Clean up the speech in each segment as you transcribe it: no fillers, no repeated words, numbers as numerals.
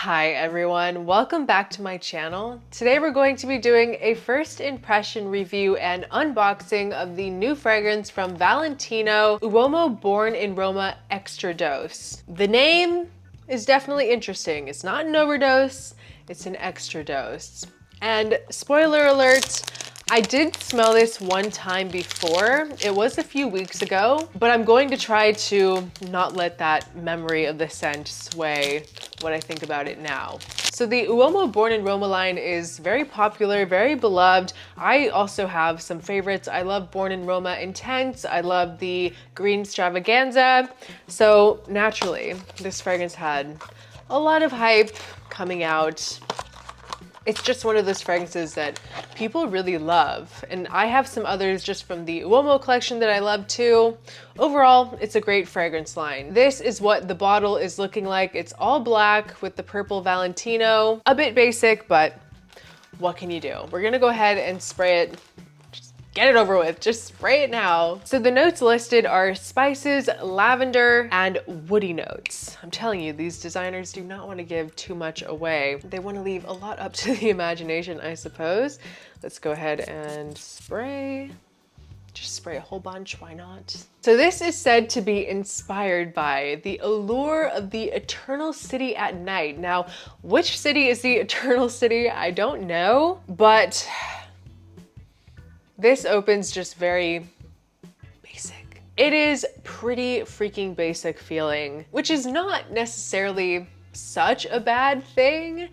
Hi everyone, welcome back to my channel. Today we're going to be doing a first impression review and unboxing of the new fragrance from Valentino Uomo Born in Roma EXTRADOSE. The name is definitely interesting. It's not an overdose, it's an extra dose. And spoiler alert, I did smell this one time before. It was a few weeks ago, but I'm going to try to not let that memory of the scent sway what I think about it now. So the Uomo Born in Roma line is very popular, very beloved. I also have some favorites. I love Born in Roma Intense. I love the Green Extravaganza. So naturally, this fragrance had a lot of hype coming out. It's just one of those fragrances that people really love. And I have some others just from the Uomo collection that I love too. Overall, it's a great fragrance line. This is what the bottle is looking like. It's all black with the purple Valentino. A bit basic, but what can you do? We're gonna go ahead and spray it. Get it over with, just spray it now. So the notes listed are spices, lavender, and woody notes. I'm telling you, these designers do not want to give too much away. They want to leave a lot up to the imagination, I suppose. Let's go ahead and spray. Just spray a whole bunch, why not? So this is said to be inspired by the allure of the eternal city at night. Now, which city is the eternal city? I don't know, but this opens just very basic. It is pretty freaking basic feeling, which is not necessarily such a bad thing.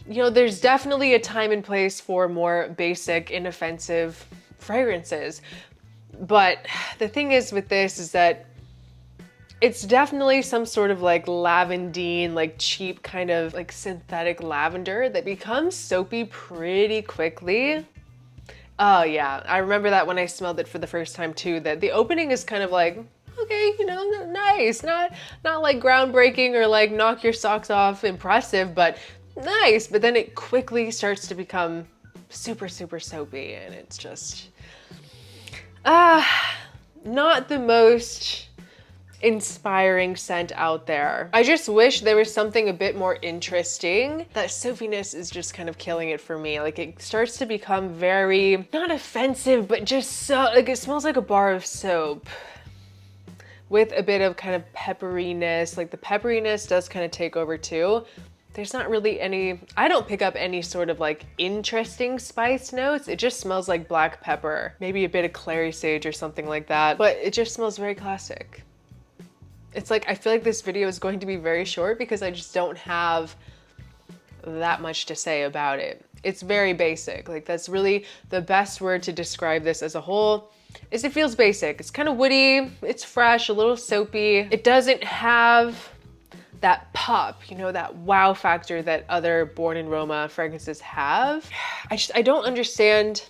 You know, there's definitely a time and place for more basic, inoffensive fragrances. But the thing is with this is that it's definitely some sort of like lavandine, like cheap kind of like synthetic lavender that becomes soapy pretty quickly. Oh yeah, I remember that when I smelled it for the first time too, that the opening is kind of like, okay, you know, nice, not like groundbreaking or like knock your socks off impressive, but nice. But then it quickly starts to become super, super soapy, and it's just, not the most inspiring scent out there. I just wish there was something a bit more interesting. That soapiness is just kind of killing it for me. Like it starts to become very, not offensive, but just so, like it smells like a bar of soap with a bit of kind of pepperiness. Like the pepperiness does kind of take over too. There's not really any, I don't pick up any sort of like interesting spice notes. It just smells like black pepper, maybe a bit of clary sage or something like that, but it just smells very classic. It's like, I feel like this video is going to be very short because I just don't have that much to say about it. It's very basic. Like that's really the best word to describe this as a whole, is it feels basic. It's kind of woody, it's fresh, a little soapy. It doesn't have that pop, you know, that wow factor that other Born in Roma fragrances have. I don't understand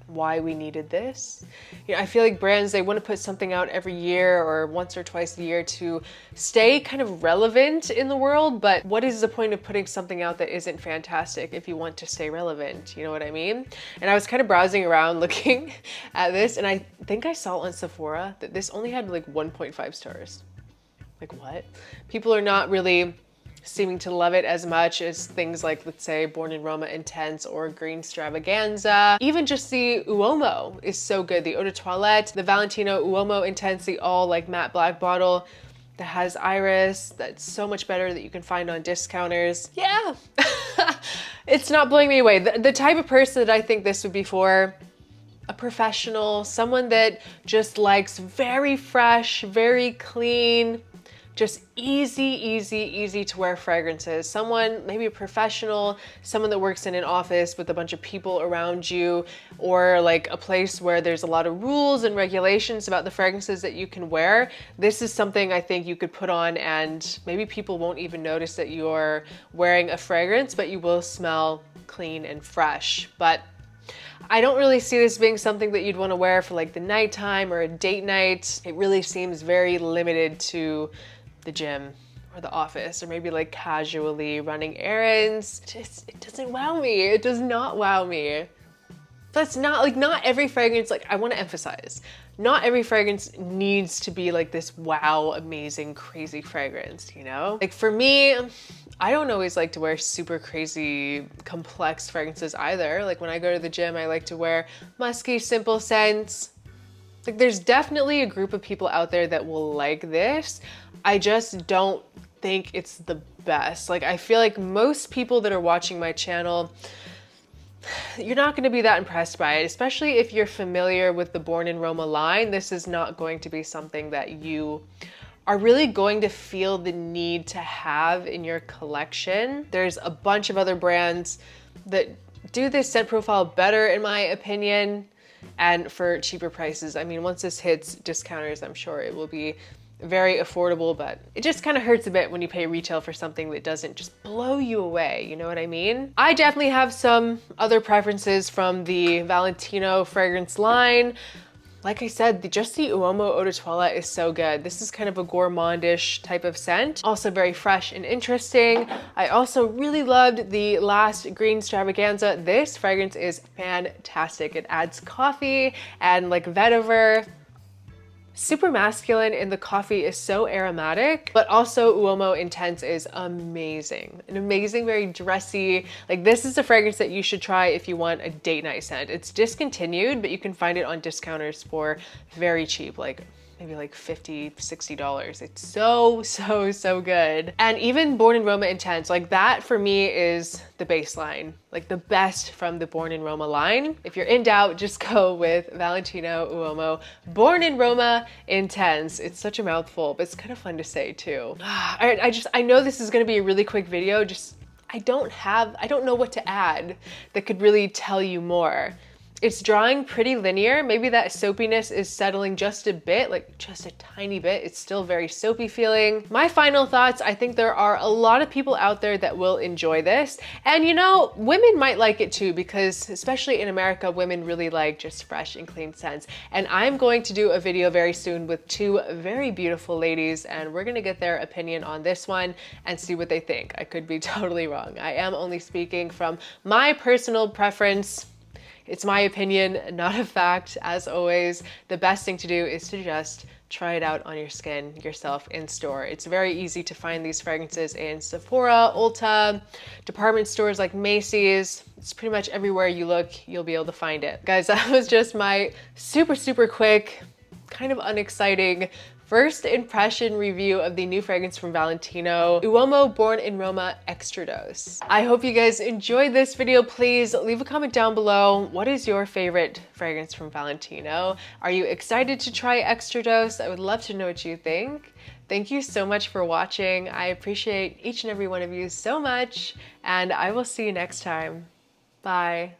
why we needed this. You know, I feel like brands, they want to put something out every year or once or twice a year to stay kind of relevant in the world, but what is the point of putting something out that isn't fantastic if you want to stay relevant? You know what I mean? And I was kind of browsing around looking at this, and I think I saw on Sephora that this only had like 1.5 stars. Like what? People are not really seeming to love it as much as things like, let's say, Born in Roma Intense or Green Extravaganza. Even just the Uomo is so good. The Eau de Toilette, the Valentino Uomo Intense, the all like matte black bottle that has iris, that's so much better, that you can find on discounters. Yeah, it's not blowing me away. The type of person that I think this would be for, a professional, someone that just likes very fresh, very clean, just easy to wear fragrances. Someone, maybe a professional, someone that works in an office with a bunch of people around you, or like a place where there's a lot of rules and regulations about the fragrances that you can wear. This is something I think you could put on and maybe people won't even notice that you're wearing a fragrance, but you will smell clean and fresh. But I don't really see this being something that you'd want to wear for like the nighttime or a date night. It really seems very limited to the gym or the office, or maybe like casually running errands. It doesn't wow me. It does not wow me. That's not like, not every fragrance, like I want to emphasize, not every fragrance needs to be like this wow, amazing, crazy fragrance, you know? Like for me, I don't always like to wear super crazy, complex fragrances either. Like when I go to the gym, I like to wear musky, simple scents. Like there's definitely a group of people out there that will like this. I just don't think it's the best. Like I feel like most people that are watching my channel, you're not going to be that impressed by it, especially if you're familiar with the Born in Roma line. This is not going to be something that you are really going to feel the need to have in your collection. There's a bunch of other brands that do this scent profile better, in my opinion, and for cheaper prices. I mean, once this hits discounters, I'm sure it will be very affordable, but it just kind of hurts a bit when you pay retail for something that doesn't just blow you away, you know what I mean? I definitely have some other preferences from the Valentino fragrance line. Like I said, just the Uomo Eau de Toilette is so good. This is kind of a gourmandish type of scent. Also very fresh and interesting. I also really loved the last Green Extravaganza. This fragrance is fantastic. It adds coffee and like vetiver. Super masculine, and the coffee is so aromatic, but also Uomo Intense is amazing. An amazing, very dressy, like this is a fragrance that you should try if you want a date night scent. It's discontinued, but you can find it on discounters for very cheap, like maybe like $50, $60. It's so good. And even Born in Roma Intense, like that for me is the baseline, like the best from the Born in Roma line. If you're in doubt, just go with Valentino Uomo Born in Roma Intense. It's such a mouthful, but it's kind of fun to say too. I know this is gonna be a really quick video, I don't know what to add that could really tell you more. It's drawing pretty linear. Maybe that soapiness is settling just a bit, like just a tiny bit. It's still very soapy feeling. My final thoughts, I think there are a lot of people out there that will enjoy this. And you know, women might like it too, because especially in America, women really like just fresh and clean scents. And I'm going to do a video very soon with two very beautiful ladies, and we're gonna get their opinion on this one and see what they think. I could be totally wrong. I am only speaking from my personal preference. It's my opinion, not a fact. As always, the best thing to do is to just try it out on your skin yourself in store. It's very easy to find these fragrances in Sephora, Ulta, department stores like Macy's. It's pretty much everywhere you look, you'll be able to find it. Guys, that was just my super quick, kind of unexciting first impression review of the new fragrance from Valentino, Uomo Born in Roma EXTRADOSE. I hope you guys enjoyed this video. Please leave a comment down below. What is your favorite fragrance from Valentino? Are you excited to try EXTRADOSE? I would love to know what you think. Thank you so much for watching. I appreciate each and every one of you so much, and I will see you next time. Bye.